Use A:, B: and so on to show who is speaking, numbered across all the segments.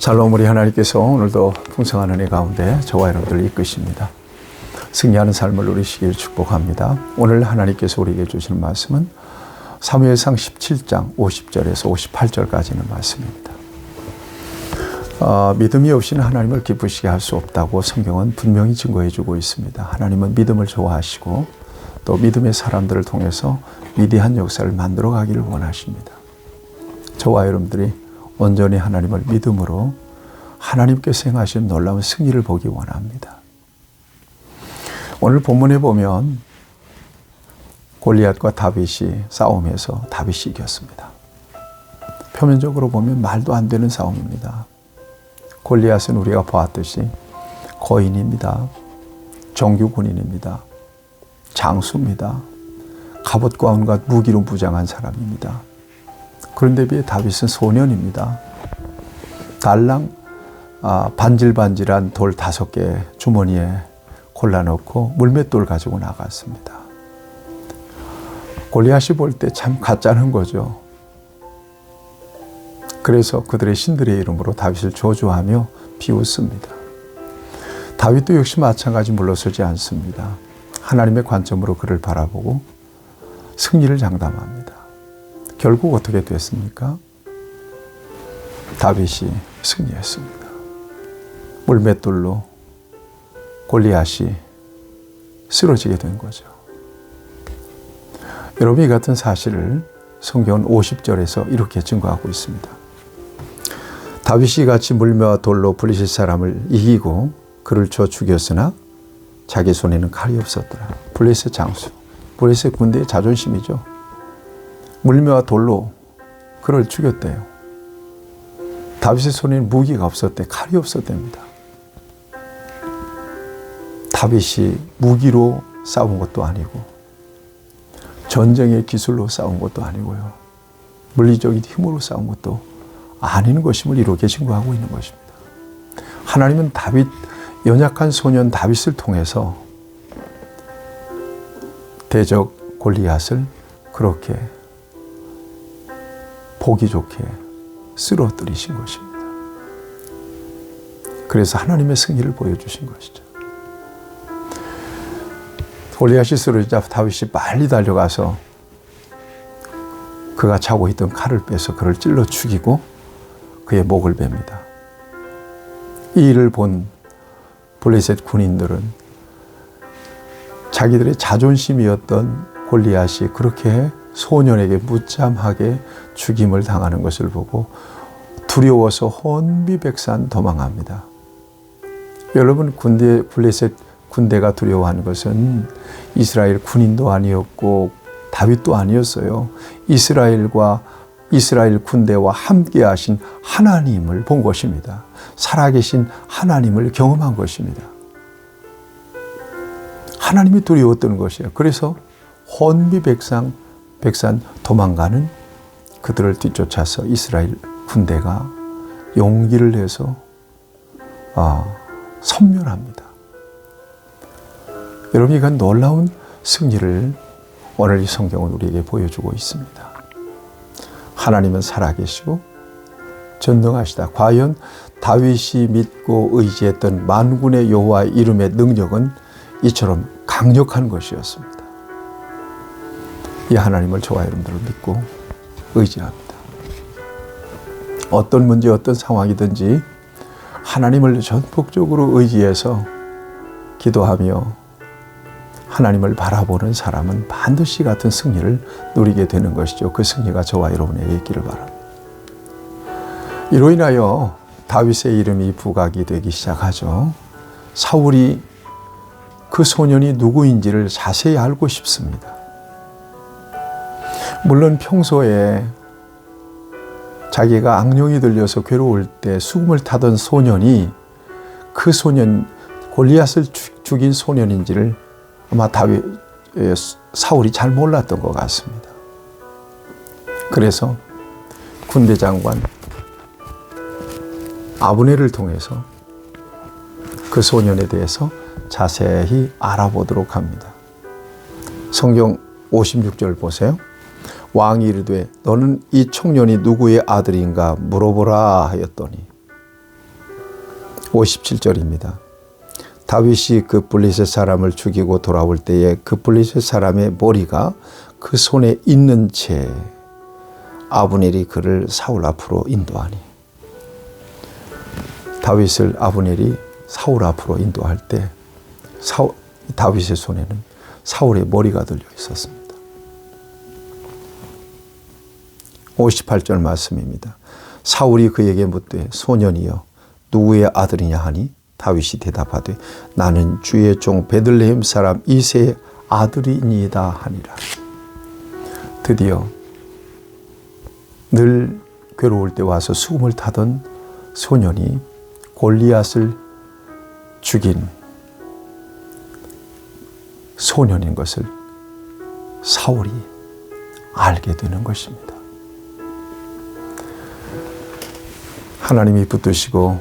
A: 샬롬, 우리 하나님께서 오늘도 풍성한 은혜 가운데 저와 여러분들을 이끄십니다. 승리하는 삶을 누리시길 축복합니다. 오늘 하나님께서 우리에게 주시는 말씀은 사무엘상 17장 50절에서 58절까지 있는 말씀입니다. 믿음이 없이는 하나님을 기쁘시게 할 수 없다고 성경은 분명히 증거해 주고 있습니다. 하나님은 믿음을 좋아하시고 또 믿음의 사람들을 통해서 위대한 역사를 만들어 가기를 원하십니다. 저와 여러분들이 온전히 하나님을 믿음으로 하나님께서 행하신 놀라운 승리를 보기 원합니다. 오늘 본문에 보면 골리앗과 다윗이 싸움에서 다윗이 이겼습니다. 표면적으로 보면 말도 안 되는 싸움입니다. 골리앗은 우리가 보았듯이 거인입니다. 정규 군인입니다. 장수입니다. 갑옷과 온갖 무기로 무장한 사람입니다. 그런데 비해 다윗은 소년입니다. 달랑 반질반질한 돌 5개 주머니에 골라넣고 물맷돌 가지고 나갔습니다. 골리앗이 볼 때 참 가짜는 거죠. 그래서 그들의 신들의 이름으로 다윗을 저주하며 비웃습니다. 다윗도 역시 마찬가지 물러서지 않습니다. 하나님의 관점으로 그를 바라보고 승리를 장담합니다. 결국 어떻게 됐습니까? 다윗이 승리했습니다. 물맷돌로 골리앗이 쓰러지게 된 거죠. 여러분, 이 같은 사실을 성경은 50절에서 이렇게 증거하고 있습니다. 다윗이 같이 물매와 돌로 블레셋 사람을 이기고 그를 쳐 죽였으나 자기 손에는 칼이 없었더라. 블레셋 장수, 블레셋 군대의 자존심이죠. 물매와 돌로 그를 죽였대요. 다윗의 손에는 무기가 없었대. 칼이 없었답니다. 다윗이 무기로 싸운 것도 아니고 전쟁의 기술로 싸운 것도 아니고요. 물리적인 힘으로 싸운 것도 아닌 것임을 이렇게 증거하고 있는 것입니다. 하나님은 연약한 소년 다윗을 통해서 대적 골리앗을 그렇게 보기 좋게 쓰러뜨리신 것입니다. 그래서 하나님의 승리를 보여주신 것이죠. 골리앗이 쓰러지자 다윗이 빨리 달려가서 그가 차고 있던 칼을 빼서 그를 찔러 죽이고 그의 목을 뱁니다. 이 일을 본 블레셋 군인들은 자기들의 자존심이었던 골리앗이 그렇게 소년에게 무참하게 죽임을 당하는 것을 보고 두려워서 혼비백산 도망합니다. 여러분, 블레셋 군대가 두려워하는 것은 이스라엘 군인도 아니었고 다윗도 아니었어요. 이스라엘 군대와 함께 하신 하나님을 본 것입니다. 살아계신 하나님을 경험한 것입니다. 하나님이 두려웠던 것이에요. 그래서 혼비백산 도망가는 그들을 뒤쫓아서 이스라엘 군대가 용기를 내서 섬멸합니다. 여러분, 이건 놀라운 승리를 오늘 이 성경은 우리에게 보여주고 있습니다. 하나님은 살아계시고 전능하시다. 과연 다윗이 믿고 의지했던 만군의 여호와의 이름의 능력은 이처럼 강력한 것이었습니다. 이 하나님을 저와 여러분들을 믿고 의지합니다. 어떤 문제, 어떤 상황이든지 하나님을 전폭적으로 의지해서 기도하며 하나님을 바라보는 사람은 반드시 같은 승리를 누리게 되는 것이죠. 그 승리가 저와 여러분에게 있기를 바랍니다. 이로 인하여 다윗의 이름이 부각이 되기 시작하죠. 사울이 그 소년이 누구인지를 자세히 알고 싶습니다. 물론 평소에 자기가 악령이 들려서 괴로울 때 수금을 타던 소년이 그 소년, 골리앗을 죽인 소년인지를 아마 사울이 잘 몰랐던 것 같습니다. 그래서 군대 장관 아브넬을 통해서 그 소년에 대해서 자세히 알아보도록 합니다. 성경 56절 보세요. 왕이 이르되 너는 이 청년이 누구의 아들인가 물어보라 하였더니 57절입니다. 다윗이 그 블레셋 사람을 죽이고 돌아올 때에 그 블레셋 사람의 머리가 그 손에 있는 채 아브넬이 그를 사울 앞으로 인도하니. 다윗을 아브넬이 사울 앞으로 인도할 때 다윗의 손에는 사울의 머리가 들려 있었습니다. 58절 말씀입니다. 사울이 그에게 묻되 소년이여 누구의 아들이냐 하니 다윗이 대답하되 나는 주의 종 베들레헴 사람 이새의 아들이니이다 하니라. 드디어 늘 괴로울 때 와서 수금을 타던 소년이 골리앗을 죽인 소년인 것을 사울이 알게 되는 것입니다. 하나님이 붙드시고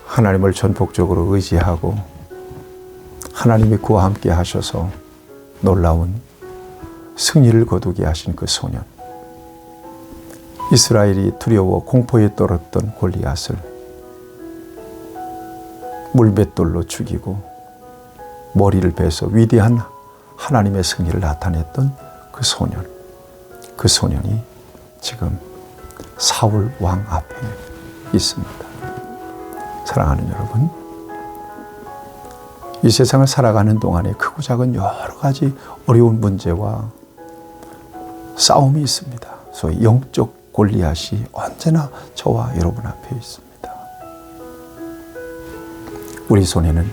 A: 하나님을 전폭적으로 의지하고 하나님이 그와 함께 하셔서 놀라운 승리를 거두게 하신 그 소년. 이스라엘이 두려워 공포에 떨었던 골리앗을 물맷돌로 죽이고 머리를 베서 위대한 하나님의 승리를 나타냈던 그 소년. 그 소년이 지금 사울 왕 앞에 있습니다. 사랑하는 여러분, 이 세상을 살아가는 동안에 크고 작은 여러 가지 어려운 문제와 싸움이 있습니다. 소위 영적 골리앗이 언제나 저와 여러분 앞에 있습니다. 우리 손에는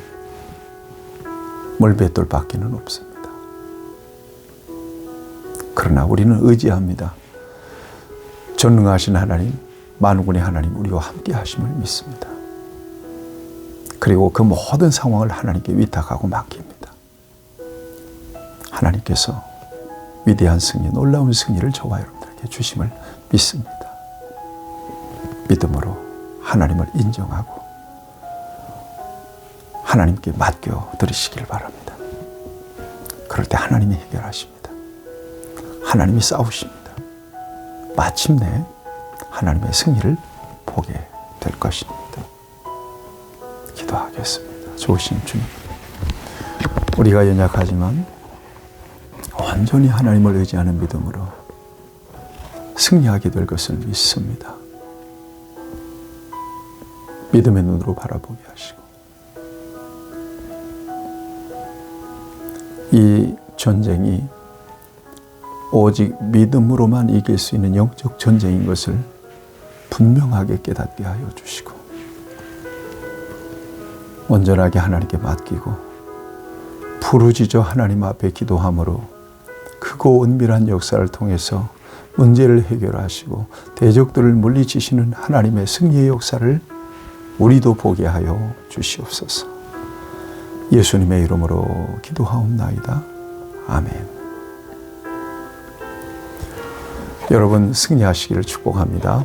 A: 물맷돌밖에는 없습니다. 그러나 우리는 의지합니다. 전능하신 하나님, 만군의 하나님, 우리와 함께 하심을 믿습니다. 그리고 그 모든 상황을 하나님께 위탁하고 맡깁니다. 하나님께서 위대한 승리, 놀라운 승리를 저와 여러분들에게 주심을 믿습니다. 믿음으로 하나님을 인정하고 하나님께 맡겨 드리시길 바랍니다. 그럴 때 하나님이 해결하십니다. 하나님이 싸우십니다. 마침내 하나님의 승리를 보게 될 것입니다. 기도하겠습니다. 좋으신 주님, 우리가 연약하지만 온전히 하나님을 의지하는 믿음으로 승리하게 될 것을 믿습니다. 믿음의 눈으로 바라보게 하시고 이 전쟁이 오직 믿음으로만 이길 수 있는 영적 전쟁인 것을 분명하게 깨닫게 하여 주시고 온전하게 하나님께 맡기고 부르짖어 하나님 앞에 기도함으로 크고 은밀한 역사를 통해서 문제를 해결하시고 대적들을 물리치시는 하나님의 승리의 역사를 우리도 보게 하여 주시옵소서. 예수님의 이름으로 기도하옵나이다. 아멘. 여러분 승리하시기를 축복합니다.